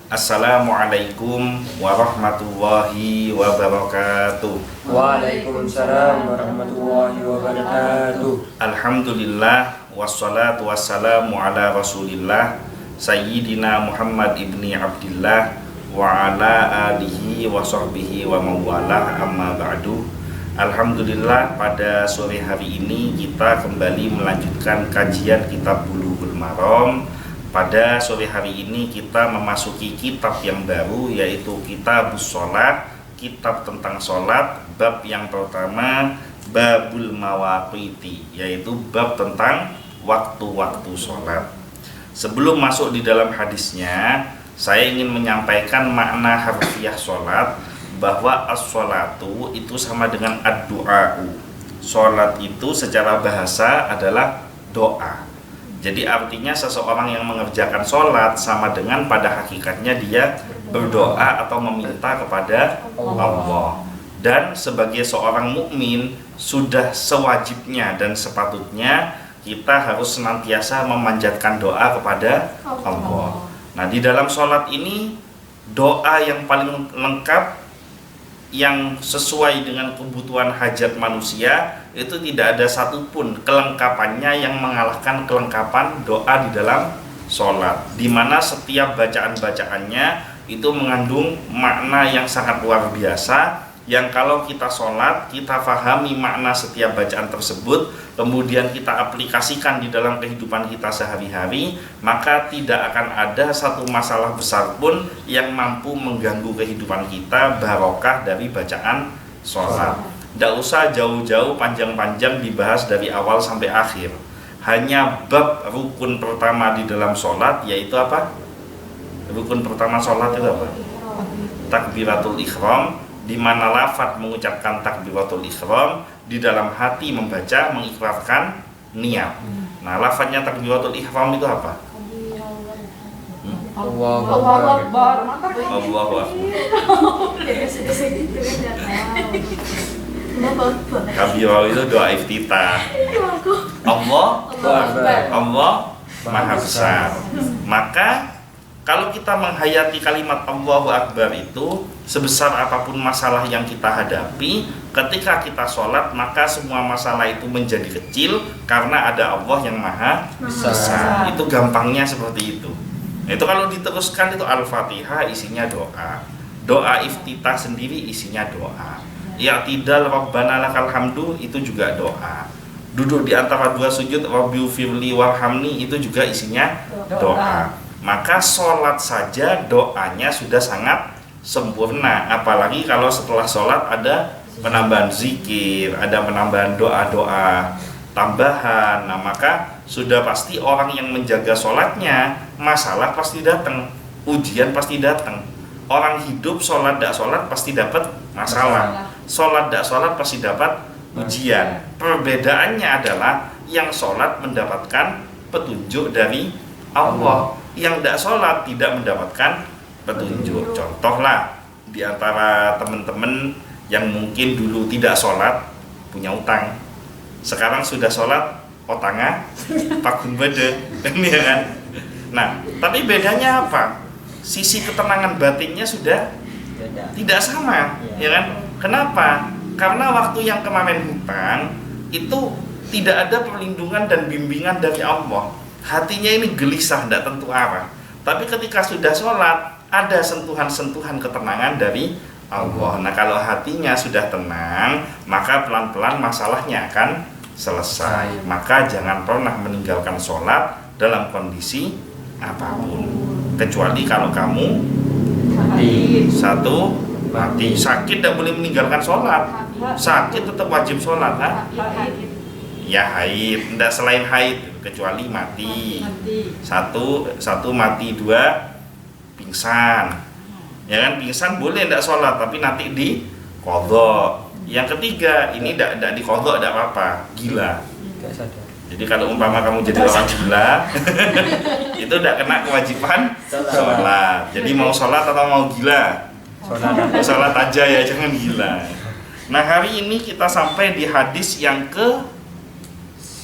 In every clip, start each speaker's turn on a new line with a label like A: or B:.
A: Assalamualaikum warahmatullahi wabarakatuh.
B: Waalaikumsalam warahmatullahi wabarakatuh.
A: Alhamdulillah wassalatu wassalamu ala Rasulillah Sayyidina Muhammad ibni Abdillah wa ala alihi wa sahbihi wa mawalah, amma ba'du. Alhamdulillah, pada sore hari ini kita kembali melanjutkan kajian kitab Bulughul Maram. Pada sore hari ini kita memasuki kitab yang baru, yaitu Kitabus Sholat, kitab tentang sholat. Bab yang pertama, Babul Mawaqiti, yaitu bab tentang waktu-waktu sholat. Sebelum masuk di dalam hadisnya, saya ingin menyampaikan makna harfiah sholat, bahwa as-sholatu itu sama dengan ad-du'a'u. Sholat itu secara bahasa adalah doa. Jadi artinya seseorang yang mengerjakan sholat sama dengan pada hakikatnya dia berdoa atau meminta kepada Allah. Dan sebagai seorang mukmin sudah sewajibnya dan sepatutnya kita harus senantiasa memanjatkan doa kepada Allah. Nah, di dalam sholat ini doa yang paling lengkap, yang sesuai dengan kebutuhan hajat manusia, itu tidak ada satupun kelengkapannya yang mengalahkan kelengkapan doa di dalam sholat, di mana setiap bacaan-bacaannya itu mengandung makna yang sangat luar biasa, yang kalau kita sholat, kita fahami makna setiap bacaan tersebut, kemudian kita aplikasikan di dalam kehidupan kita sehari-hari, maka tidak akan ada satu masalah besar pun yang mampu mengganggu kehidupan kita barokah dari bacaan sholat. Tidak usah jauh-jauh panjang-panjang dibahas dari awal sampai akhir. Hanya bab rukun pertama di dalam sholat, yaitu apa? Rukun pertama sholat itu apa? Takbiratul Ihram, di mana lafaz mengucapkan takbiratul ihram, di dalam hati membaca, mengikrarkan niat. Nah, lafaznya takbiratul ihram itu apa?
B: Allahu
C: Akbar.
A: Allahu Akbar. Kabirah itu doa iftitah. Allah Maha Besar. Maka kalau kita menghayati kalimat Allahu Akbar itu, sebesar apapun masalah yang kita hadapi, ketika kita sholat, maka semua masalah itu menjadi kecil karena ada Allah yang Maha Besar. Itu gampangnya seperti itu. Itu kalau diteruskan itu Al-Fatihah isinya doa. Doa iftitah sendiri isinya doa. I'tidal Rabbana lakal hamdu itu juga doa. Duduk di antara dua sujud Rabbighfirli warhamni itu juga isinya doa. Maka sholat saja doanya sudah sangat sempurna, apalagi kalau setelah sholat ada penambahan zikir, ada penambahan doa-doa tambahan. Nah, maka sudah pasti orang yang menjaga sholatnya, masalah pasti datang, ujian pasti datang. Orang hidup sholat tidak sholat pasti dapat masalah, sholat tidak sholat pasti dapat ujian. Perbedaannya adalah yang sholat mendapatkan petunjuk dari Allah, yang tidak sholat tidak mendapatkan petunjuk. Contohlah, di antara teman-teman yang mungkin dulu tidak sholat, punya utang, sekarang sudah sholat, otanga takun bede, ya kan? Nah, tapi bedanya apa? Sisi ketenangan batinnya sudah tidak sama, ya kan? Kenapa? Karena waktu yang kemarin hutang itu tidak ada perlindungan dan bimbingan dari Allah. Hatinya ini gelisah, tidak tentu arah. Tapi ketika sudah sholat, ada sentuhan-sentuhan ketenangan dari Allah. Nah, kalau hatinya sudah tenang, maka pelan-pelan masalahnya akan selesai. Maka jangan pernah meninggalkan sholat dalam kondisi apapun, kecuali kalau kamu mati. Sakit tidak boleh meninggalkan sholat. Sakit tetap wajib sholat, ya haid, tidak selain haid, kecuali mati. Satu mati, dua pingsan, ya kan? Pingsan boleh tidak sholat, tapi nanti di qadha. Yang ketiga, ini tidak di qadha, tidak apa-apa, gila. Jadi kalau umpama kamu jadi orang gila itu tidak kena kewajiban sholat. Jadi mau sholat atau mau gila? Sholat aja ya, jangan gila. Nah, hari ini kita sampai di hadis yang ke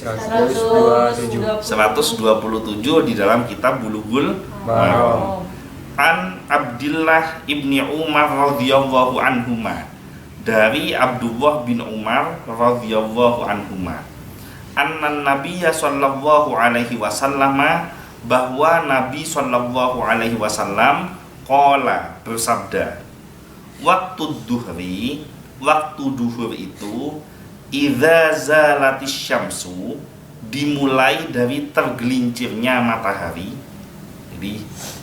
A: 127 di dalam kitab Bulughul Maram. An Abdullah ibni Umar radhiyallahu anhuma, dari Abdullah bin Umar radhiyallahu anhuma, anna nabiyya sallallahu alaihi wasallam, bahwa Nabi sallallahu alaihi wasallam qala, bersabda, waktu duhri, waktu duhur itu, idza zalatis syamsu, dimulai dari tergelincirnya matahari. Jadi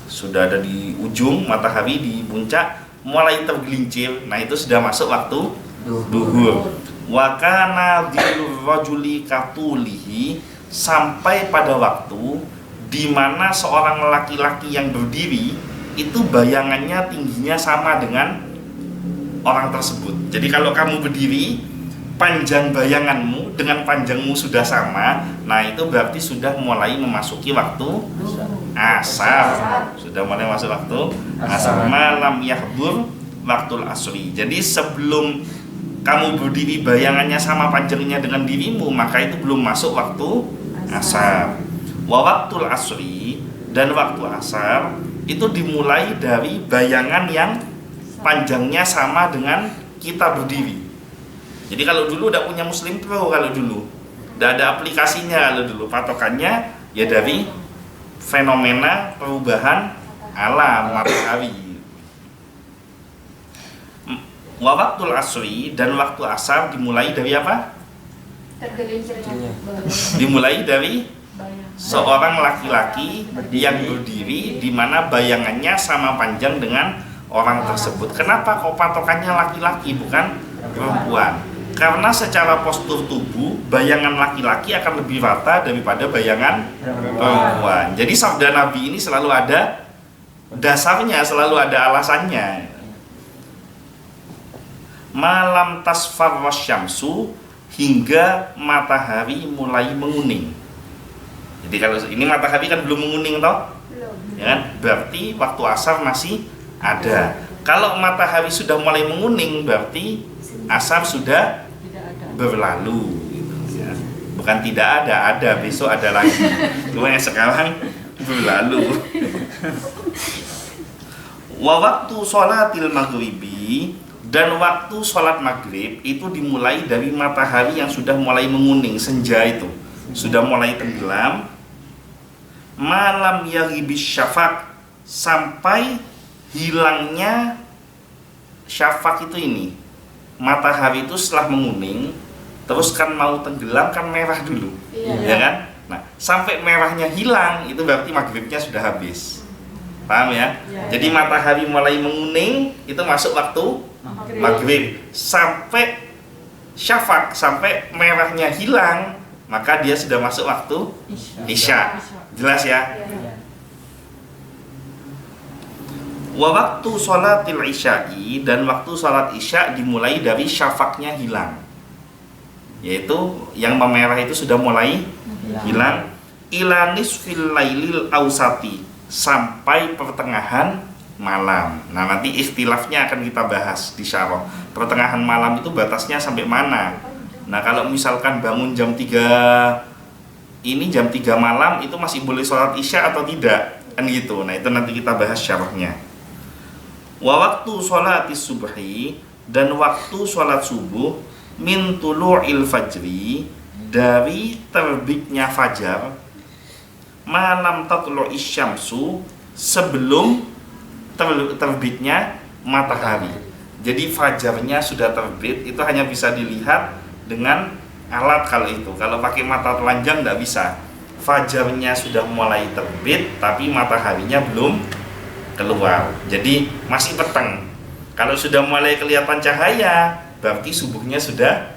A: sudah ada di ujung matahari, di puncak mulai tergelincir, nah itu sudah masuk waktu duhur. Wa kana dhilur rajuli katulihi, sampai pada waktu di mana seorang laki-laki yang berdiri itu bayangannya tingginya sama dengan orang tersebut. Jadi kalau kamu berdiri, panjang bayanganmu dengan panjangmu sudah sama, nah itu berarti sudah mulai memasuki waktu asar. Sudah mulai masuk waktu asar. Malam yahbur waktul asri. Jadi sebelum kamu berdiri bayangannya sama panjangnya dengan dirimu, maka itu belum masuk waktu asar. Wa waktul asri, dan waktu asar itu dimulai dari bayangan yang panjangnya sama dengan kita berdiri. Jadi kalau dulu udah punya Muslim Pro, kalau dulu udah ada aplikasinya, kalau dulu patokannya ya dari fenomena perubahan alam matahari. Wa waktul asri, dan waktu asar dimulai dari apa? Dimulai dari seorang laki-laki yang berdiri di mana bayangannya sama panjang dengan orang tersebut. Kenapa kok patokannya laki-laki bukan perempuan? Karena secara postur tubuh bayangan laki-laki akan lebih rata daripada bayangan perempuan. Jadi sabda Nabi ini selalu ada dasarnya, selalu ada alasannya. Malam tasfar wasyamsu, hingga matahari mulai menguning. Jadi kalau ini matahari kan belum menguning toh? Ya kan? Berarti waktu asar masih ada. Kalau matahari sudah mulai menguning, berarti asar sudah berlalu, ya. Bukan tidak ada, ada, besok ada lagi. Cuma yang sekarang berlalu. Wa waktu sholatil maghribi, dan waktu sholat maghrib itu dimulai dari matahari yang sudah mulai menguning, senja itu sudah mulai tenggelam. Malam yaghibis syafaq, sampai hilangnya syafaq itu ini. Matahari itu setelah menguning, terus kan mau tenggelam kan merah dulu, ya kan? Nah, sampai merahnya hilang itu berarti maghribnya sudah habis. Paham ya? Jadi matahari mulai menguning itu masuk waktu maghrib, sampai syafaq, sampai merahnya hilang, maka dia sudah masuk waktu isya. Jelas ya? Wa waktu sholatil isya'i, dan waktu sholat isya dimulai dari syafaqnya hilang, yaitu yang memerah itu sudah mulai hilang. Ila nisfil lailil ausati, sampai pertengahan malam. Nah nanti ikhtilafnya akan kita bahas di syarah. Pertengahan malam itu batasnya sampai mana? Nah kalau misalkan bangun jam 3 ini jam 3 malam itu masih boleh sholat isya atau tidak? Kan gitu. Nah itu nanti kita bahas syarahnya. Wa waktu sholatis subhi, dan waktu sholat subuh, min tulu'il fajri, dari terbitnya fajar, malam tatlu'is syamsu, sebelum terbitnya matahari. Jadi fajarnya sudah terbit, itu hanya bisa dilihat dengan alat kalau itu. Kalau pakai mata telanjang nggak bisa. Fajarnya sudah mulai terbit, tapi mataharinya belum keluar. Jadi masih petang. Kalau sudah mulai kelihatan cahaya, berarti subuhnya sudah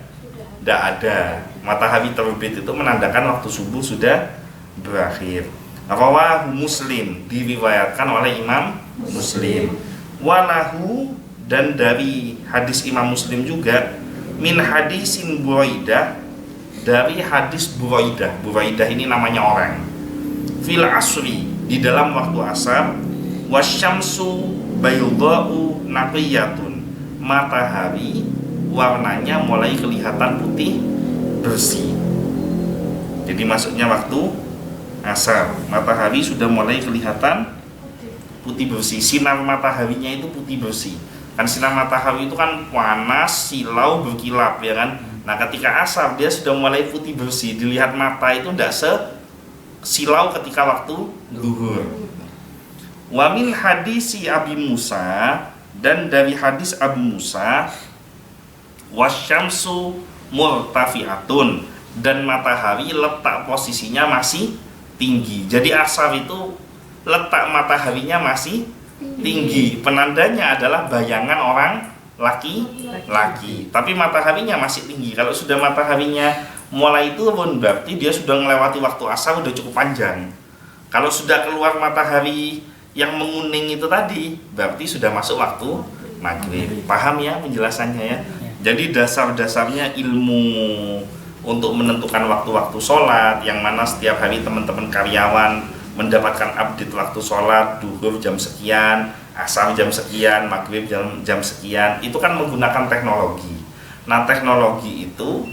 A: tidak ada. Matahari terbit itu menandakan waktu subuh sudah berakhir. Rawahu Muslim, diriwayatkan oleh Imam Muslim. Walahu, dan dari hadis Imam Muslim juga, min hadisin Buraidah, dari hadis Buraidah. Buraidah ini namanya orang. Fil asri, di dalam waktu asar, wasyamsu baydha'u naqiyatun, matahari warnanya mulai kelihatan putih bersih. Jadi masuknya waktu asar, matahari sudah mulai kelihatan putih bersih. Sinar mataharinya itu putih bersih. Kan sinar matahari itu kan panas, silau, berkilap ya kan. Nah ketika asar dia sudah mulai putih bersih, dilihat mata itu tidak silau ketika waktu zuhur. Wa min hadisi Abi Musa, dan dari hadis Abu Musa, wasyamsu murtafi'atun, dan matahari letak posisinya masih tinggi. Jadi asar itu letak mataharinya masih tinggi. Penandanya adalah bayangan orang laki-laki, tapi mataharinya masih tinggi. Kalau sudah mataharinya mulai turun berarti dia sudah melewati waktu asar, udah cukup panjang. Kalau sudah keluar matahari yang menguning itu tadi berarti sudah masuk waktu maghrib. Paham ya penjelasannya ya? Jadi dasar-dasarnya ilmu untuk menentukan waktu-waktu sholat, yang mana setiap hari teman-teman karyawan mendapatkan update waktu sholat, duhur jam sekian, asar jam sekian, maghrib jam sekian, itu kan menggunakan teknologi. Nah teknologi itu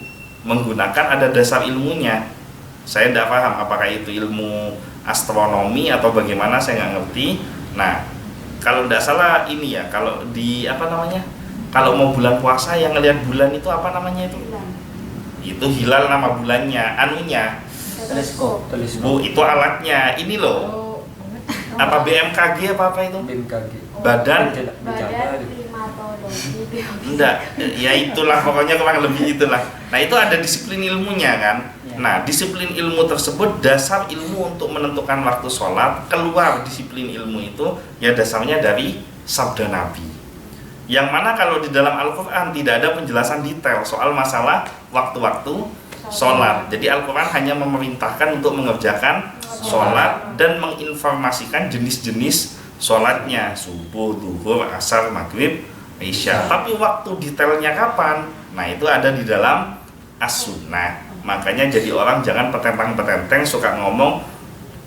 A: menggunakan ada dasar ilmunya. Saya tidak paham apakah itu ilmu astronomi atau bagaimana, saya nggak ngerti. Nah kalau tidak salah ini ya, kalau di apa namanya, kalau mau bulan puasa yang ngelihat bulan itu apa namanya itu hilal nama bulannya, anunya
B: Teleskop.
A: Bu, itu alatnya ini loh, apa BMKG apa itu
B: BMKG.
A: badan
C: klimatologi.
A: enggak ya itulah pokoknya kurang lebih itulah. Nah itu ada disiplin ilmunya kan. Nah disiplin ilmu tersebut dasar ilmu untuk menentukan waktu sholat. Keluar disiplin ilmu itu ya dasarnya dari sabda Nabi, yang mana kalau di dalam Al-Quran tidak ada penjelasan detail soal masalah waktu-waktu sholat. Jadi Al-Quran hanya memerintahkan untuk mengerjakan sholat dan menginformasikan jenis-jenis sholatnya, subuh, duhur, asar, maghrib, isya. Tapi waktu detailnya kapan? Nah itu ada di dalam as-sunnah. Makanya jadi orang jangan petentang-petenteng suka ngomong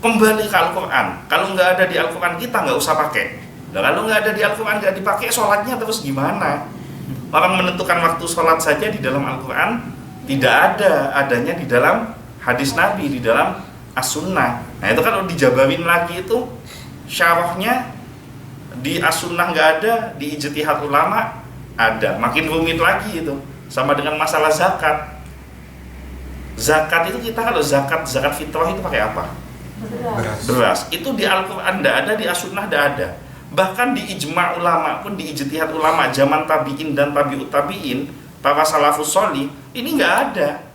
A: kembali ke Al-Quran. Kalau nggak ada di Al-Quran kita nggak usah pakai. Nah, kalau nggak ada di Al-Quran nggak dipakai, sholatnya terus gimana? Orang menentukan waktu sholat saja di dalam Al-Quran tidak ada, adanya di dalam hadis Nabi, di dalam as-sunnah. Nah itu kalau dijabarin lagi itu syarahnya di as-sunnah nggak ada, di ijtihad ulama ada. Makin rumit lagi itu. Sama dengan masalah zakat. Zakat itu kita kalau zakat fitrah itu pakai apa? Beras. Itu di Al-Quran tidak ada, di as-sunnah tidak ada. Bahkan di ijma' ulama pun, di ijtihad ulama zaman tabi'in dan tabi'ut tabi'in, para salafus sholih ini nggak ada.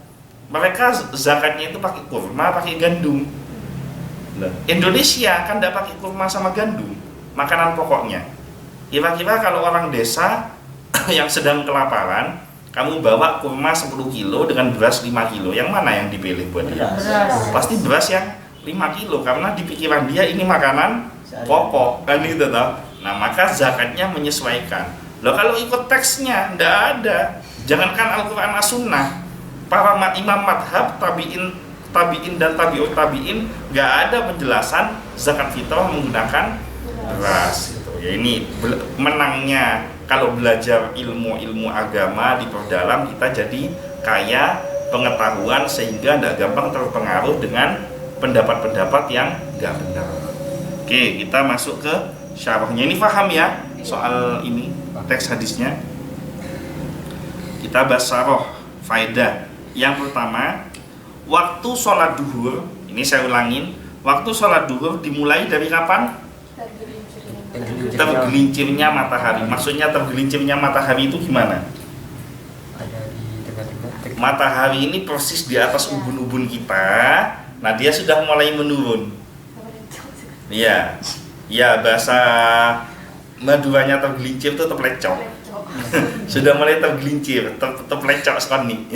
A: Mereka zakatnya itu pakai kurma, pakai gandum. Indonesia kan tidak pakai kurma sama gandum, makanan pokoknya. Kira-kira kalau orang desa yang sedang kelaparan, kamu bawa kurma 10 kilo dengan beras 5 kilo, yang mana yang dipilih buat dia?
B: Beras.
A: Pasti beras yang 5 kilo, karena di pikiran dia ini makanan pokok, kan itu toh. Nah maka zakatnya menyesuaikan. Loh kalau ikut teksnya tidak ada. Jangankan Al-Quran as-sunnah, para imam madhab, tabi'in dan tabi'ut tabi'in nggak ada penjelasan zakat fitrah menggunakan beras gitu. Ya ini menangnya kalau belajar ilmu agama diperdalam, kita jadi kaya pengetahuan sehingga tidak gampang terpengaruh dengan pendapat-pendapat yang nggak benar. Oke, kita masuk ke syarahnya. Ini paham ya soal ini teks hadisnya? Kita bahas syarah faedah. Yang pertama, waktu sholat duhur, ini saya ulangin, waktu sholat duhur dimulai dari kapan? Tergelincirnya matahari. Maksudnya tergelincirnya matahari itu gimana?
B: Ada di tengah-tengah.
A: Matahari ini persis di atas ubun-ubun kita. Nah dia sudah mulai menurun. Iya, ya bahasa Maduranya tergelincir itu terplecok. Sudah mulai tergelincir, terplecok sekali,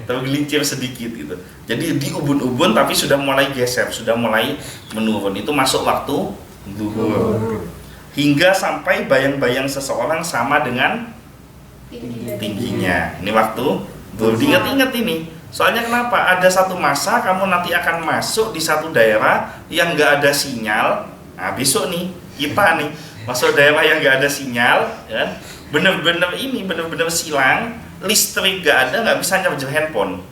A: tergelincir sedikit gitu. Jadi di ubun-ubun tapi sudah mulai geser, sudah mulai menurun. Itu masuk waktu zuhur. Hingga sampai bayang-bayang seseorang sama dengan tingginya. Ini waktu zuhur. Ingat-ingat ini. Soalnya kenapa? Ada satu masa kamu nanti akan masuk di satu daerah yang nggak ada sinyal. Nah besok nih kita nih masuk daerah yang nggak ada sinyal, ya, bener-bener silang, listrik nggak ada, nggak bisa nyarger handphone,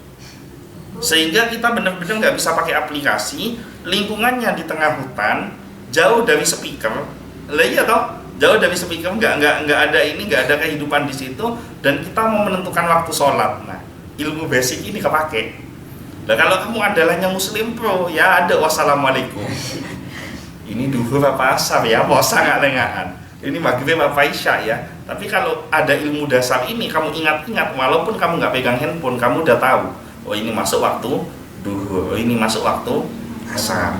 A: sehingga kita bener-bener nggak bisa pakai aplikasi. Lingkungannya di tengah hutan, jauh dari speaker, Lah iya toh, jauh dari speaker, nggak ada ini, nggak ada kehidupan di situ, dan kita mau menentukan waktu sholat. Nah, ilmu basic ini kepake. Nah kalau kamu andalanya muslim pro, ya ada wassalamualaikum. Ini duhur apa asar ya, bosan nggak lengaan. Ini maghrib apa isya ya. Tapi kalau ada ilmu dasar ini, kamu ingat-ingat, walaupun kamu nggak pegang handphone, kamu udah tahu. Oh ini masuk waktu duhur, oh ini masuk waktu asar.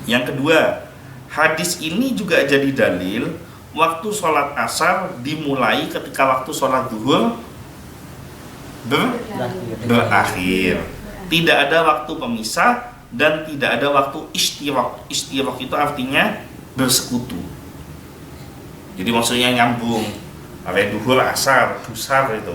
A: Yang kedua, hadis ini juga jadi dalil waktu sholat asar dimulai ketika waktu sholat duhur berakhir. Tidak ada waktu pemisah dan tidak ada waktu istirak. Istirak itu artinya bersekutu. Jadi maksudnya nyambung. Kayak duhur asar, dusar itu.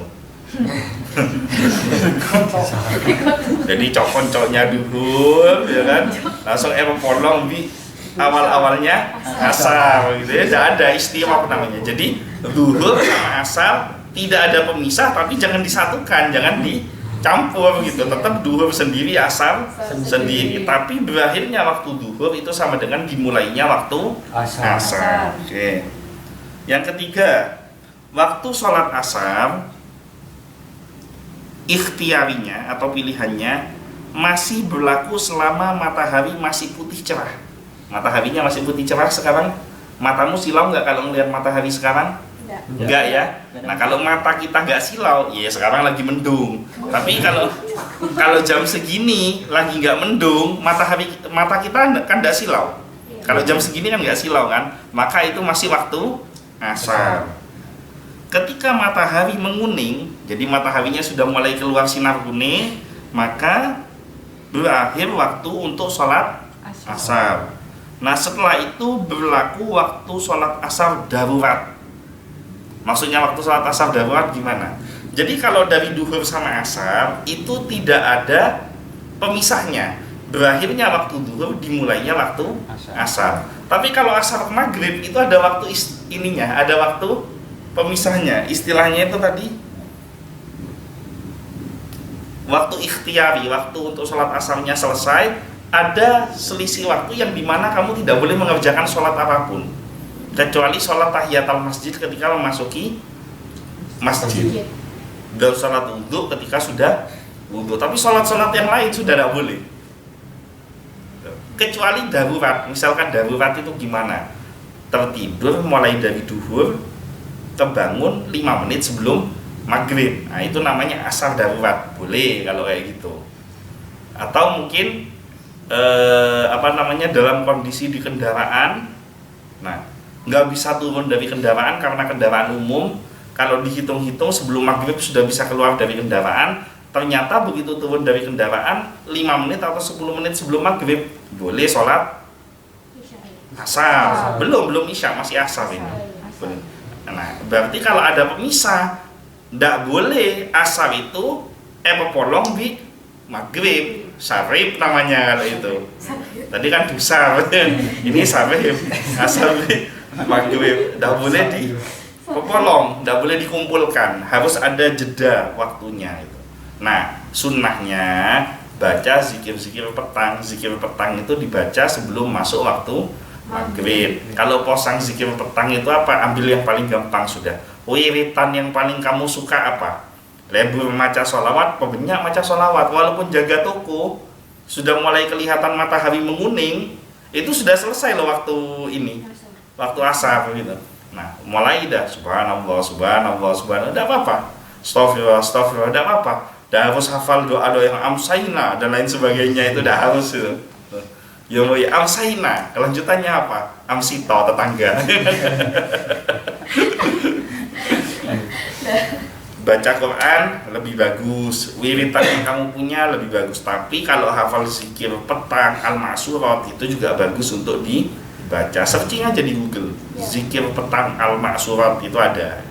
A: Jadi cok-coknya duhur, ya kan? Langsung polong di awal-awalnya asar gitu ya. Tidak ada istirak namanya. Jadi duhur sama asar tidak ada pemisah, tapi jangan disatukan, jangan dicampur gitu. Tetap duhur sendiri, asar sendiri. Tapi berakhirnya waktu duhur itu sama dengan dimulainya waktu asar. Oke. Yang ketiga, waktu sholat asar ikhtiarinya atau pilihannya masih berlaku selama matahari masih putih cerah. Mataharinya masih putih cerah sekarang. Matamu silau nggak kalau ngelihat matahari sekarang? Enggak ya. Nah kalau mata kita nggak silau, ya sekarang lagi mendung. Tapi kalau jam segini lagi nggak mendung, mata kita kan nggak silau. Kalau jam segini kan nggak silau kan, maka itu masih waktu asar. Ketika matahari menguning, jadi mataharinya sudah mulai keluar sinar kuning, maka berakhir waktu untuk sholat asar. Nah setelah itu berlaku waktu sholat asar darurat. Maksudnya waktu sholat asar darurat gimana? Jadi kalau dari duhur sama asar itu tidak ada pemisahnya. Berakhirnya waktu duhur, dimulainya waktu asar. Tapi kalau asar maghrib itu ada waktu ada waktu pemisahnya. Istilahnya itu tadi waktu ikhtiari, waktu untuk sholat asarnya selesai, ada selisih waktu yang dimana kamu tidak boleh mengerjakan sholat apapun kecuali sholat tahiyatul masjid ketika memasuki masjid, dan sholat wudhu ketika sudah wudhu. Tapi sholat-sholat yang lain sudah tidak boleh, kecuali darurat. Misalkan darurat itu gimana? Tertidur mulai dari duhur, kebangun 5 menit sebelum maghrib. Nah itu namanya asar darurat, boleh kalau kayak gitu. Atau mungkin dalam kondisi di kendaraan, nah nggak bisa turun dari kendaraan karena kendaraan umum. Kalau dihitung-hitung sebelum maghrib sudah bisa keluar dari kendaraan, ternyata begitu turun dari kendaraan 5 menit atau 10 menit sebelum maghrib, boleh sholat asar. Belum isya, masih asar ini. Nah berarti kalau ada pemisah, nggak boleh asar itu polong di maghrib. Sarib namanya kalau itu. Tadi kan dusar, ini sarib, asar maghrib. Nggak boleh dipolong, nggak boleh dikumpulkan, harus ada jeda waktunya itu. Nah sunnahnya baca zikir-zikir petang. Zikir petang itu dibaca sebelum masuk waktu maghrib. Kalau posang zikir petang itu apa? Ambil yang paling gampang sudah. Wiritan yang paling kamu suka apa? Lebur maca sholawat, pebanyak maca sholawat. Walaupun jaga toko, sudah mulai kelihatan matahari menguning, itu sudah selesai loh waktu ini, waktu asar gitu. Nah mulai dah subhanallah, subhanallah, subhanallah, tidak apa-apa. Astaghfirullah, astaghfirullah, tidak apa-apa. Dan harus hafal doa-doa yang amsaina dan lain sebagainya, itu dah harus itu. Yang amsaina, kelanjutannya apa? Amsito, tetangga. Baca Quran lebih bagus, wiritan yang kamu punya lebih bagus. Tapi kalau hafal zikir petang al-ma'surat itu juga bagus untuk dibaca. Searching aja di Google, zikir petang al-ma'surat itu ada.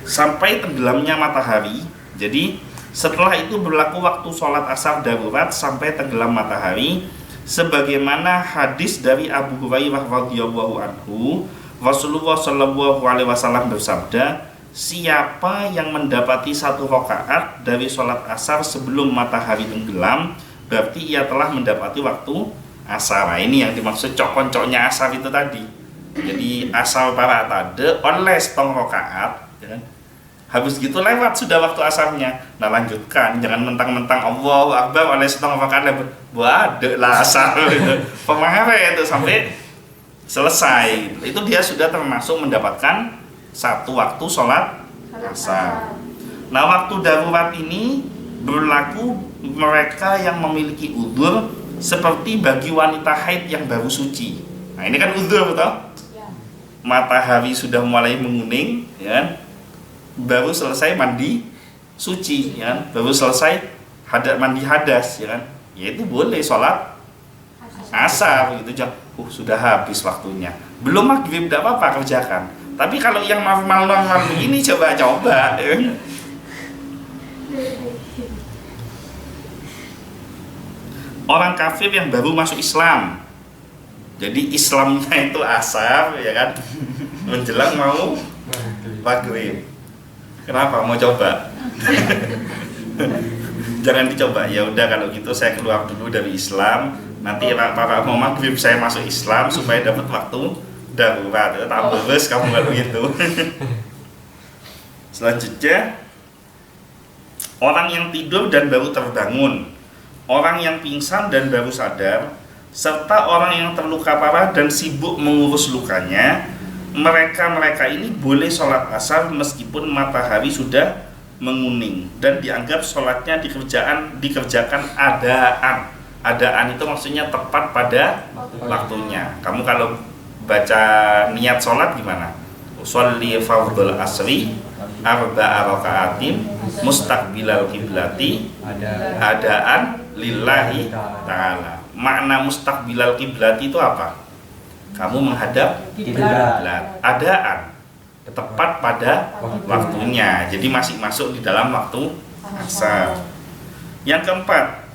A: Sampai tenggelamnya matahari. Jadi setelah itu berlaku waktu sholat asar darurat sampai tenggelam matahari, sebagaimana hadis dari Abu Hurairah radhiyallahu anhu. Rasulullah Shallallahu Alaihi Wasallam bersabda, siapa yang mendapati 1 rakaat dari sholat asar sebelum matahari tenggelam, berarti ia telah mendapati waktu asar. Nah, ini yang dimaksud cok-koncoknya asar itu tadi. Jadi asar para tade oleh setong rakaat, ya kan? Habis gitu lewat sudah waktu asarnya. Nah lanjutkan, jangan mentang-mentang Allahu Akbar oleh setong rakaat lewat. Buat lah asar itu. Pemahaman itu sampai selesai. Itu dia sudah termasuk mendapatkan satu waktu sholat asar. Nah waktu darurat ini berlaku mereka yang memiliki udzur seperti bagi wanita haid yang baru suci. Nah ini kan udzur betul? Matahari sudah mulai menguning, ya kan? Baru selesai mandi suci, ya kan? Baru selesai mandi hadas, ya kan? Ya itu boleh sholat asar gitu. Sudah habis waktunya. Belum maghrib tidak apa-apa kerjakan. Tapi kalau yang normal begini coba-coba, ya kan? Orang kafir yang baru masuk Islam, jadi Islamnya itu asar, ya kan, menjelang mau maghrib. Kenapa mau coba? Jangan dicoba. Ya udah kalau gitu saya keluar dulu dari Islam. Nanti para mau maghrib saya masuk Islam supaya dapat waktu darurat. Tak terus kamu kalau gitu. Selanjutnya, orang yang tidur dan baru terbangun, orang yang pingsan dan baru sadar, serta orang yang terluka parah dan sibuk mengurus lukanya, mereka ini boleh sholat asar meskipun matahari sudah menguning dan dianggap sholatnya dikerjakan adaan itu maksudnya tepat pada waktunya. Kamu kalau baca niat sholat gimana? Sholli fardhul asri arba'a raka'atin mustaqbilal kiblati adaan lillahi ta'ala. Makna mustaqbilal kiblati itu apa? Kamu menghadap kiblat. Adaan tepat pada waktunya. Jadi masih masuk di dalam waktu asar. Yang keempat,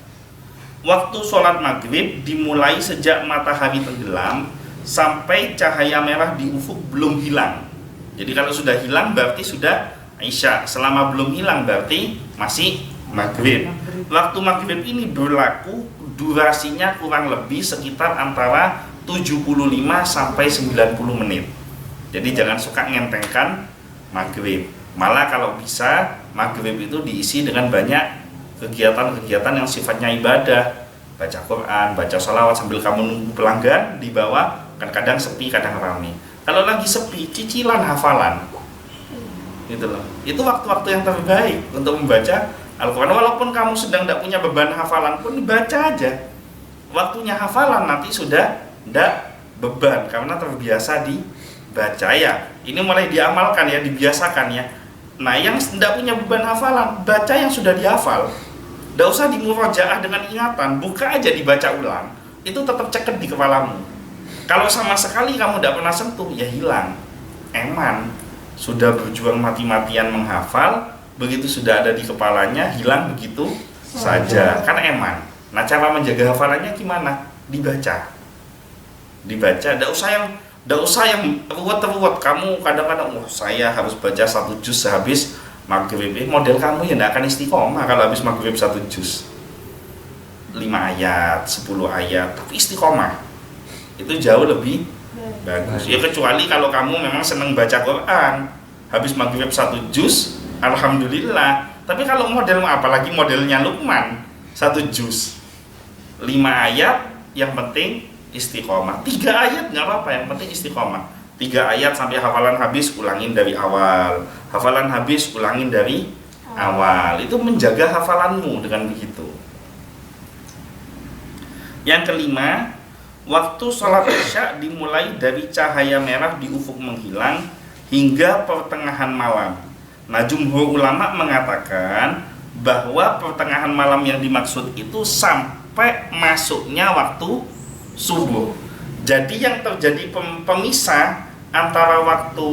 A: waktu sholat maghrib dimulai sejak matahari tenggelam sampai cahaya merah di ufuk belum hilang. Jadi kalau sudah hilang berarti sudah Isya. Selama belum hilang berarti masih maghrib. Waktu maghrib ini berlaku durasinya kurang lebih sekitar antara 75 sampai 90 menit. Jadi jangan suka ngentengkan maghrib. Malah kalau bisa maghrib itu diisi dengan banyak kegiatan-kegiatan yang sifatnya ibadah. Baca Quran, baca sholawat sambil kamu nunggu pelanggan di bawah. Kan kadang sepi, kadang ramai. Kalau lagi sepi, cicilan hafalan. Gitu loh. Itu waktu-waktu yang terbaik untuk membaca Al-Quran. Walaupun kamu sedang tidak punya beban hafalan pun dibaca aja. Waktunya hafalan nanti sudah tidak beban karena terbiasa dibaca ya. Ini mulai diamalkan ya, dibiasakan ya. Nah yang tidak punya beban hafalan, baca yang sudah dihafal. Tidak usah dimurojaah dengan ingatan, buka aja dibaca ulang. Itu tetap ceket di kepalamu. Kalau sama sekali kamu tidak pernah sentuh, ya hilang. Eman, sudah berjuang mati-matian menghafal, begitu sudah ada di kepalanya, hilang begitu saja. Kan eman. Nah cara menjaga hafalannya gimana? Dibaca. Tidak usah yang ruwet. Kamu kadang-kadang, saya harus baca 1 juz sehabis maghrib. Model kamu ya tidak akan istiqomah kalau habis maghrib 1 juz. 5 ayat, 10 ayat, tapi istiqomah. Itu jauh lebih bagus. Ya kecuali kalau kamu memang senang baca Quran, habis maghrib 1 juz, alhamdulillah. Tapi kalau model apalagi modelnya Luqman 1 juz, 5 ayat, yang penting istiqomah. 3 ayat nggak apa-apa, yang penting istiqomah. 3 ayat sampai hafalan habis, ulangin dari awal. Hafalan habis, ulangin dari awal. Itu menjaga hafalanmu dengan begitu. Yang kelima, waktu sholat Isya dimulai dari cahaya merah di ufuk menghilang hingga pertengahan malam. Nah, jumhur ulama mengatakan bahwa pertengahan malam yang dimaksud itu sampai masuknya waktu subuh. Jadi yang terjadi pemisah antara waktu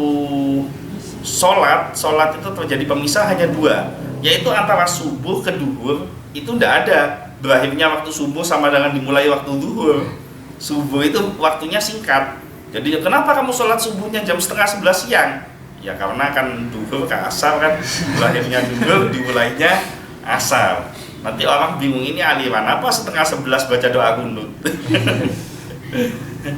A: sholat itu terjadi pemisah hanya 2, yaitu antara subuh ke duhur. Itu tidak ada berakhirnya waktu subuh sama dengan dimulai waktu duhur. Subuh itu waktunya singkat. Jadi kenapa kamu sholat subuhnya jam 10:30 siang? Ya karena kan duhur ke asar kan, berakhirnya duhur, dimulainya asar. Nanti orang bingung ini aliran apa setengah 11 baca doa kunut.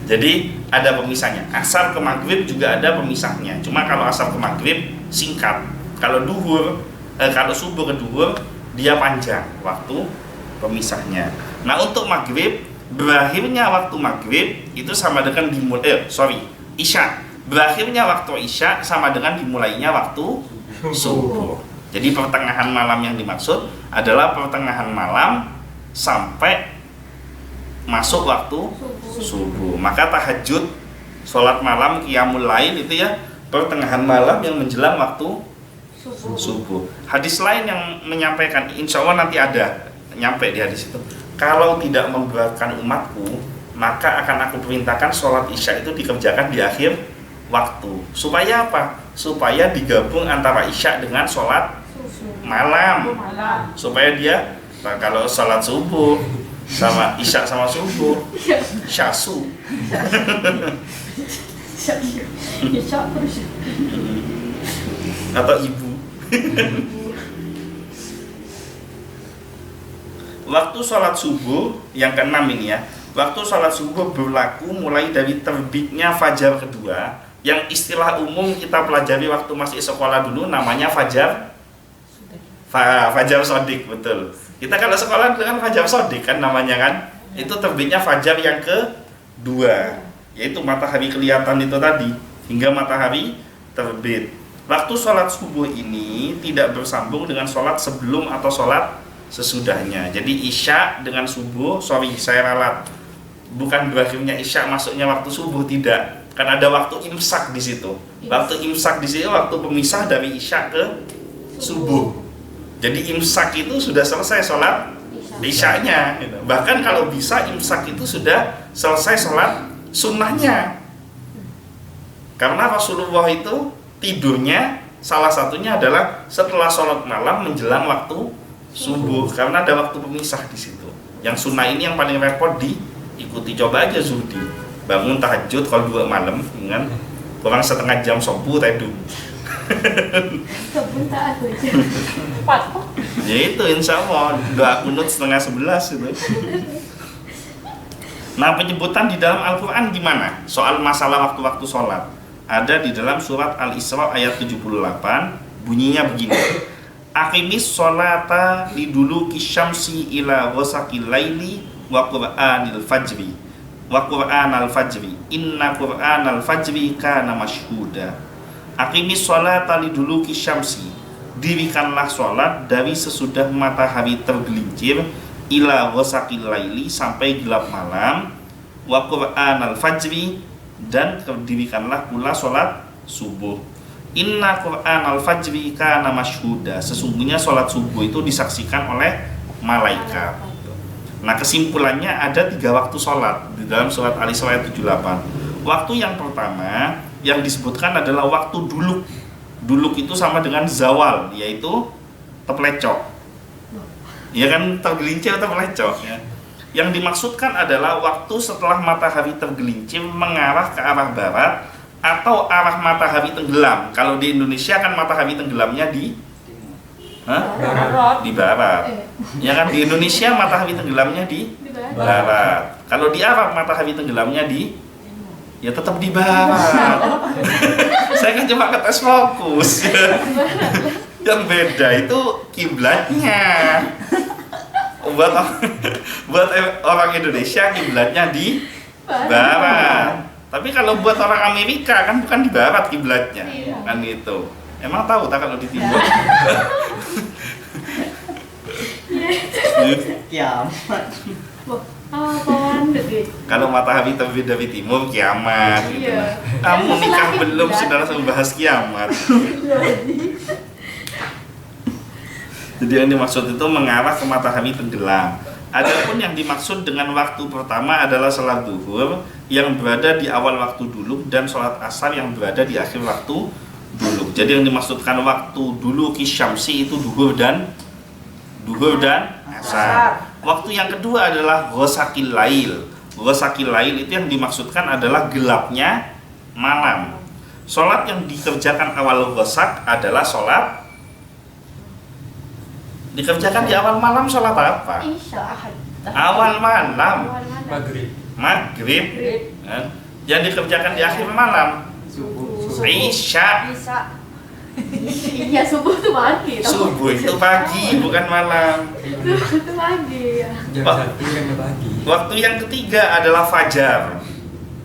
A: Jadi ada pemisahnya. Asar ke maghrib juga ada pemisahnya. Cuma kalau asar ke maghrib singkat. Kalau kalau subuh ke duhur dia panjang waktu pemisahnya. Nah untuk maghrib, berakhirnya waktu maghrib itu sama dengan isya. Berakhirnya waktu isya sama dengan dimulainya waktu subuh. Jadi pertengahan malam yang dimaksud adalah pertengahan malam sampai masuk waktu subuh. Maka tahajud, sholat malam, qiyamul lail itu ya pertengahan malam yang menjelang waktu subuh. Hadis lain yang menyampaikan, insya Allah nanti ada nyampe di hadis itu. Kalau tidak memberatkan umatku, maka akan aku perintahkan sholat isya itu dikerjakan di akhir waktu. Supaya apa? Supaya digabung antara isya dengan sholat malam. Supaya dia, kalau sholat subuh sama isya sama subuh, syasu. Atau ibu. Waktu sholat subuh yang keenam ini ya. Waktu sholat subuh berlaku mulai dari terbitnya fajar kedua, yang istilah umum kita pelajari waktu masih sekolah dulu namanya fajar sodik, betul. Kita kalau sekolah dengan fajar sodik kan namanya kan, itu terbitnya fajar yang kedua, yaitu matahari kelihatan itu tadi hingga matahari terbit. Waktu sholat subuh ini tidak bersambung dengan sholat sebelum atau sholat sesudahnya. Jadi isya dengan subuh, saya ralat, bukan berakhirnya isya masuknya waktu subuh, tidak. Kan ada waktu imsak di situ. Waktu imsak di situ waktu pemisah dari isya ke subuh. Jadi imsak itu sudah selesai sholat isyanya. Bahkan kalau bisa imsak itu sudah selesai sholat sunnahnya. Karena Rasulullah itu tidurnya salah satunya adalah setelah sholat malam menjelang waktu subuh. Karena ada waktu pemisah di situ. Yang sunnah ini yang paling repot diikuti. Coba aja Zuhdi bangun tahajud kalau 2 malam, kan kurang setengah jam subuh tidur. Ya itu insya Allah doa kunut setengah 11 itu. Nah penyebutan di dalam Al-Quran gimana? Soal masalah waktu-waktu sholat ada di dalam surat Al-Isra ayat 78. Bunyinya begini: Aqimis sholata liduluki syamsi ila ghasaqil laili wa qur'anil fajri inna qur'anal fajri kana mashhuda. Aqimis sholata liduluki syamsi, dirikanlah sholat dari sesudah matahari tergelincir, ila ghasaqil laili, sampai gelap malam, wa qur'anal fajri, dan dirikanlah pula sholat subuh. Inna qur'anal fajri kana mashhuda, sesungguhnya sholat subuh itu disaksikan oleh malaikat. Nah kesimpulannya ada 3 waktu sholat di dalam surat Al-Isra ayat 78. Waktu yang pertama yang disebutkan adalah waktu duluk. Duluk itu sama dengan zawal, yaitu teplecok. Ya kan, tergelincir atau tepelecok ya. Yang dimaksudkan adalah waktu setelah matahari tergelincir mengarah ke arah barat atau arah matahari tenggelam. Kalau di Indonesia kan matahari tenggelamnya di barat. Ya kan, di Indonesia matahari tenggelamnya di barat. Kalau di Arab matahari tenggelamnya ya tetap di barat. Saya kan cuma ngetes fokus. Yang beda itu kiblatnya. Buat orang Indonesia kiblatnya di barat. Tapi kalau buat orang Amerika kan bukan di barat kiblatnya. Kan gitu. Emang tahu tak kalau di timur?
B: Kiamat.
A: Kalau matahari terbit dari timur kiamat gitu. Kamu nikah belum sudah langsung bahas kiamat. Jadi yang dimaksud itu mengarah ke matahari tenggelam. Adapun yang dimaksud dengan waktu pertama adalah sholat duhur yang berada di awal waktu dulu, dan sholat asar yang berada di akhir waktu dulu. Jadi yang dimaksudkan waktu dulu kisyamsi itu duhur dan asar. Waktu yang kedua adalah ghasaqil lail. Ghasaqil lail itu yang dimaksudkan adalah gelapnya malam. Sholat yang dikerjakan awal ghasaq adalah sholat Dikerjakan di awal malam sholat apa?
C: Isya.
A: Awal malam.
B: Maghrib.
A: Maghrib. Yang dikerjakan di akhir malam.
B: Subuh.
A: Isya.
C: Bisa. Iya, subuh tuh pagi.
A: Subuh itu pagi, bukan malam.
C: Subuh tuh pagi ya.
B: Jam
A: Pak.
B: 1 kan pagi.
A: Waktu yang ketiga adalah fajar.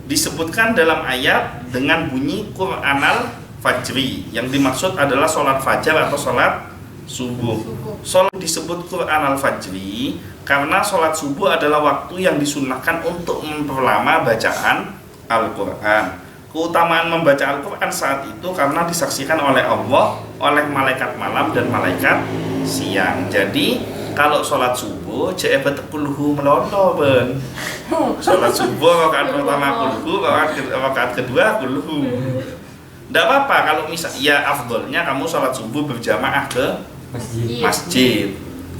A: Disebutkan dalam ayat dengan bunyi Qur'anal fajri. Yang dimaksud adalah sholat fajar atau sholat subuh. Sholat disebut Qur'anal fajri karena sholat subuh adalah waktu yang disunnahkan untuk memperlama bacaan Al-Quran. Keutamaan membaca Al-Quran saat itu karena disaksikan oleh Allah, oleh malaikat malam dan malaikat siang. Jadi kalau sholat subuh cek betekulhu melono ben. Sholat subuh rakaat pertama kulhu, rakaat kedua kulhu. Tidak apa-apa kalau misal ya afdolnya kamu sholat subuh berjamaah ke
B: Masjid.
A: masjid.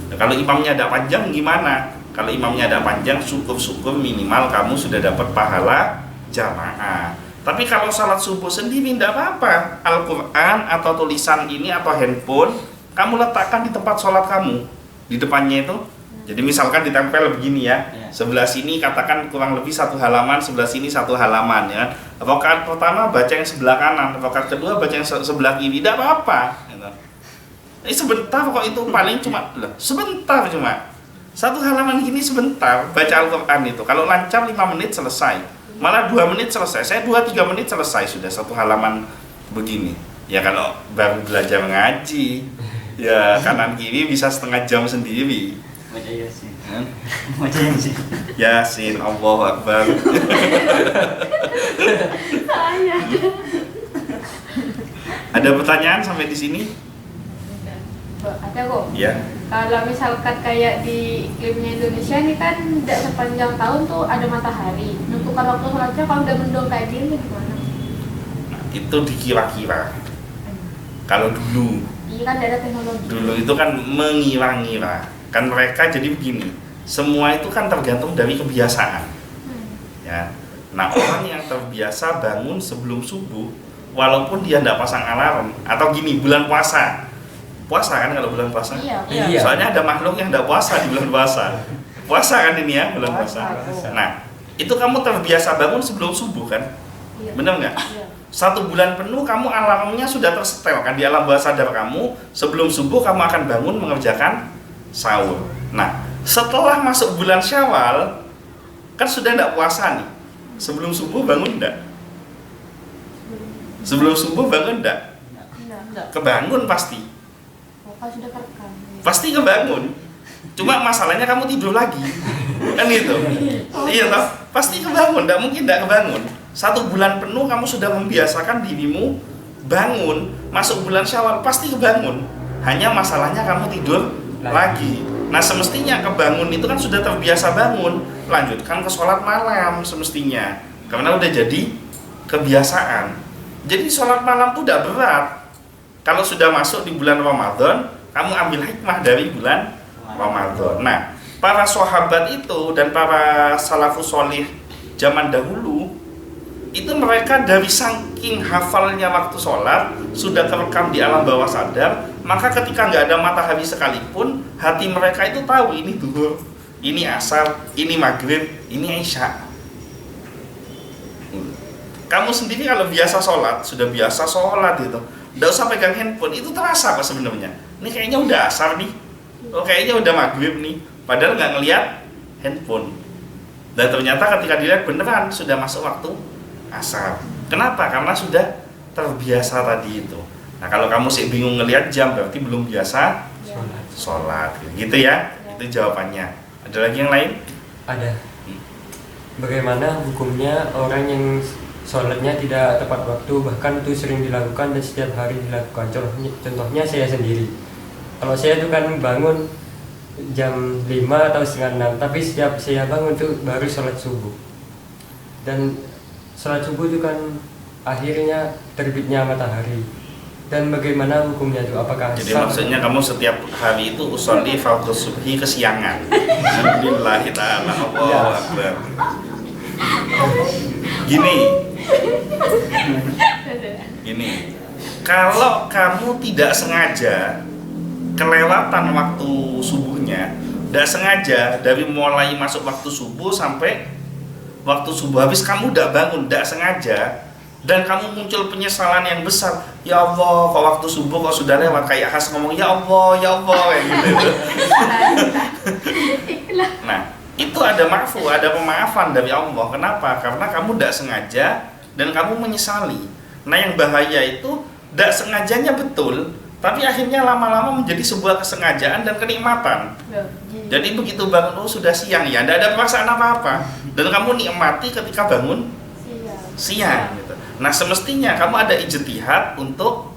A: Nah, kalau imamnya ada panjang gimana? Kalau imamnya ada panjang syukur-syukur minimal kamu sudah dapat pahala jamaah. Tapi kalau salat subuh sendiri tidak apa-apa. Al-Quran atau tulisan ini atau handphone kamu letakkan di tempat sholat kamu, di depannya itu. Jadi misalkan ditempel begini ya, sebelah sini katakan kurang lebih 1 halaman, sebelah sini 1 halaman ya. Rakaat pertama baca yang sebelah kanan, rakaat kedua baca yang sebelah kiri, tidak apa-apa. Ini sebentar kok, itu paling cuma sebentar, cuma 1 halaman gini sebentar baca Al-Quran itu. Kalau lancar 5 menit selesai, malah 2 menit selesai. Saya 2-3 menit selesai sudah 1 halaman begini. Ya kalau baru belajar ngaji, ya kanan kiri bisa setengah jam sendiri.
B: Baca Yasin. Baca Yasin.
A: Yasin, Allahu Akbar.
C: Saya.
A: Ada pertanyaan sampai di sini?
C: Ada kok.
A: Ya.
C: Kalau misalkan kayak di iklimnya Indonesia ini kan tidak sepanjang tahun tuh ada matahari. Menentukan waktu sholatnya kalau udah mendung kayak gini gimana?
A: Itu dikira-kira. Kalau dulu
C: Iya kan ada teknologi.
A: itu kan mengira-ngira. Kan mereka jadi begini. Semua itu kan tergantung dari kebiasaan. Ya. Nah, orang yang terbiasa bangun sebelum subuh walaupun dia tidak pasang alarm atau gini bulan puasa. Puasa kan kalau bulan puasa?
C: Iya.
A: Soalnya ada makhluk yang tidak puasa di bulan puasa. Puasa kan ini ya, bulan puasa.
C: Puasa.
A: Nah, itu kamu terbiasa bangun sebelum subuh kan?
C: Iya.
A: Benar nggak?
C: Iya.
A: 1 bulan penuh kamu alarmnya sudah tersetel kan di alam bawah sadar kamu, sebelum subuh kamu akan bangun mengerjakan sahur. Nah, setelah masuk bulan Syawal kan sudah tidak puasa nih. Sebelum subuh bangun enggak? Sebelum subuh bangun enggak?
C: Enggak.
A: Kebangun pasti.
C: Bapak sudah kerekam.
A: Pasti kebangun. Cuma masalahnya kamu tidur lagi. Kan itu. Iya toh? Pasti kebangun, enggak mungkin enggak kebangun. 1 bulan penuh kamu sudah membiasakan dirimu bangun, masuk bulan Syawal pasti kebangun. Hanya masalahnya kamu tidur lagi. Nah, semestinya kebangun itu kan sudah terbiasa bangun, lanjutkan ke sholat malam semestinya. Karena udah jadi kebiasaan. Jadi sholat malam itu tidak berat. Kalau sudah masuk di bulan Ramadan, kamu ambil hikmah dari bulan Ramadan. Nah, para sahabat itu dan para salafus sholih zaman dahulu itu mereka dari saking hafalnya waktu sholat sudah terekam di alam bawah sadar, maka ketika nggak ada matahari sekalipun hati mereka itu tahu ini duhur, ini asar, ini maghrib, ini isya. Kamu sendiri kalau biasa sholat, sudah biasa sholat itu, nggak usah pegang handphone, itu terasa kok sebenarnya. Ini kayaknya udah asar nih, oh kayaknya udah maghrib nih, padahal nggak ngelihat handphone. Dan ternyata ketika dilihat beneran sudah masuk waktu asar. Kenapa? Karena sudah terbiasa tadi itu. Nah, kalau kamu sih bingung ngelihat jam berarti belum biasa sholat. Gitu ya? Itu jawabannya. Ada lagi yang lain?
B: Ada. Bagaimana hukumnya orang yang sholatnya tidak tepat waktu, bahkan itu sering dilakukan dan setiap hari dilakukan? Contohnya saya sendiri. Kalau saya itu kan bangun jam 5 atau setengah 6, tapi setiap saya bangun itu baru sholat subuh. Dan sholat subuh itu kan akhirnya terbitnya matahari. Dan bagaimana hukumnya itu? Apakah
A: jadi maksudnya kamu setiap hari itu usolli fardhus subhi kesiangan? Alhamdulillah ta'ala, Allahu Akbar. Gini, kalau kamu tidak sengaja kelewatan waktu subuhnya, tidak sengaja dari mulai masuk waktu subuh sampai waktu subuh habis kamu udah bangun, tidak sengaja, dan kamu muncul penyesalan yang besar. Ya Allah, kok waktu subuh kok sudah lewat, kayak khas ngomong ya Allah kayak gitu. Nah, itu ada maafu, ada pemaafan dari Allah. Kenapa? Karena kamu tidak sengaja dan kamu menyesali. Nah, yang bahaya itu tidak sengajanya betul, tapi akhirnya lama-lama menjadi sebuah kesengajaan dan kenikmatan. Jadi begitu bangun, oh sudah siang ya, tidak ada perasaan apa-apa, dan kamu nikmati ketika bangun siang gitu. Nah, semestinya kamu ada ijtihad untuk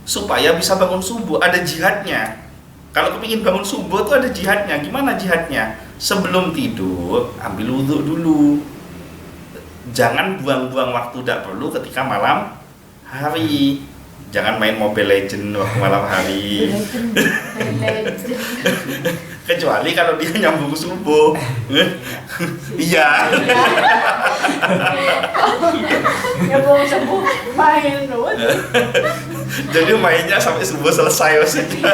A: supaya bisa bangun subuh, ada jihadnya. Kalau kepingin bangun subuh tuh ada jihadnya. Gimana jihadnya? Sebelum tidur ambil wudhu dulu. Jangan buang-buang waktu tidak perlu ketika malam hari. Jangan main Mobile Legend waktu malam hari. Kecuali kalau dia nyambung subuh. Iya.
C: Nyambung subuh main terus.
A: Jadi mainnya sampai subuh selesai maksudnya.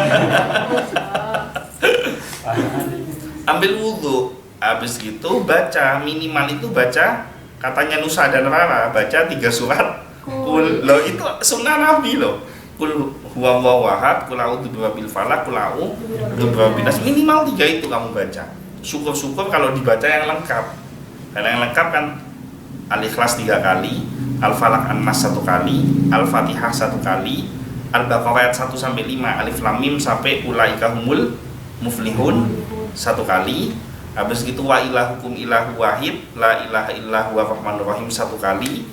A: Ambil wudhu, habis gitu baca, minimal itu baca, katanya Nusa dan Rara, baca 3 surat. Loh itu sunnah Nabi loh. Kul huwallahu ahad, kul a'udzu birabbil falaq, kul a'udzu birabbin nas. Minimal 3 itu kamu baca. Syukur-syukur kalau dibaca yang lengkap. Karena yang lengkap kan Al-Ikhlas 3 kali, Al-Falaq An-Nas 1 kali, Al-Fatihah 1 kali, Al-Baqarah ayat 1 sampai 5, Alif Lam Mim sampai ulaika humul muflihun 1 kali. Habis gitu wa ilahukum ilahu wahid, la ilaha illahu ar-rahmanur rahim 1 kali.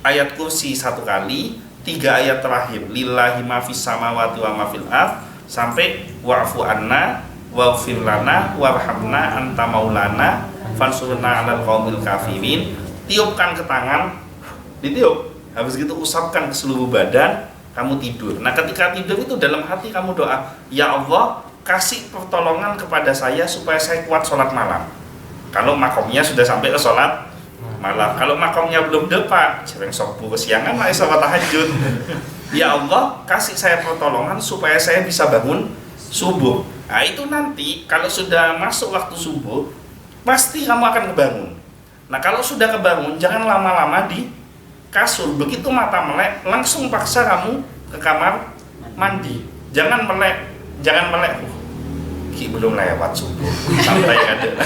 A: Ayat kursi 1 kali, 3 ayat terakhir lillahi ma fis samawati wa ma fil ardh sampai wa'fu anna waghfir lana warhamna anta maulana fansurna 'alal qaumil kafirin. Tiupkan ke tangan, ditiup. Habis gitu usapkan ke seluruh badan, kamu tidur. Nah, ketika tidur itu dalam hati kamu doa, ya Allah, kasih pertolongan kepada saya supaya saya kuat sholat malam. Kalau makomnya sudah sampai ke sholat malam, kalau makomnya belum dapat, sering sobu kesiangan lah sholat tahajud. Ya Allah, kasih saya pertolongan supaya saya bisa bangun subuh. Nah, itu nanti kalau sudah masuk waktu subuh, pasti kamu akan kebangun. Nah, kalau sudah kebangun, jangan lama-lama di kasur. Begitu mata melek, langsung paksa kamu ke kamar mandi. Jangan melek. Belum lewat subuh, sampai ada.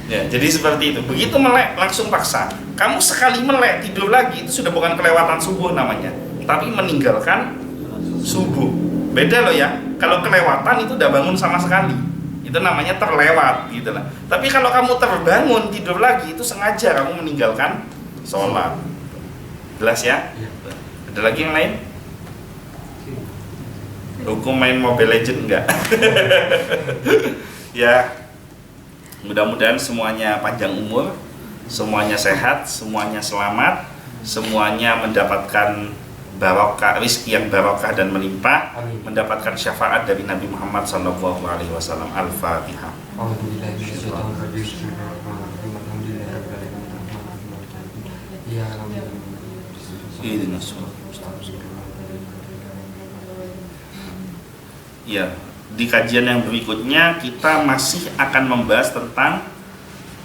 A: Ya, jadi seperti itu. Begitu melek langsung paksa. Kamu sekali melek tidur lagi itu sudah bukan kelewatan subuh namanya, tapi meninggalkan subuh. Beda loh ya. Kalau kelewatan itu udah bangun sama sekali. Itu namanya terlewat gitu lah. Tapi kalau kamu terbangun tidur lagi itu sengaja kamu meninggalkan sholat. Jelas ya? Ada lagi yang lain? Hukum main Mobile Legend enggak? Ya. Mudah-mudahan semuanya panjang umur, semuanya sehat, semuanya selamat, semuanya mendapatkan barokah, rezeki yang barokah dan melimpah. Amin. Mendapatkan syafaat dari Nabi Muhammad SAW. Al-Fatihah. Ya. Di kajian yang berikutnya kita masih akan membahas tentang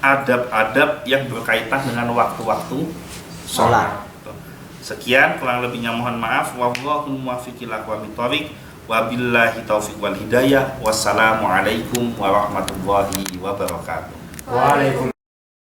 A: adab-adab yang berkaitan dengan waktu-waktu sholat. Sekian, kurang lebihnya mohon maaf. Wallahul muwaffiq ila aqwamit thoriq. Wabillahi taufiq wal hidayah. Wassalamualaikum warahmatullahi wabarakatuh.
B: Waalaikumsalam.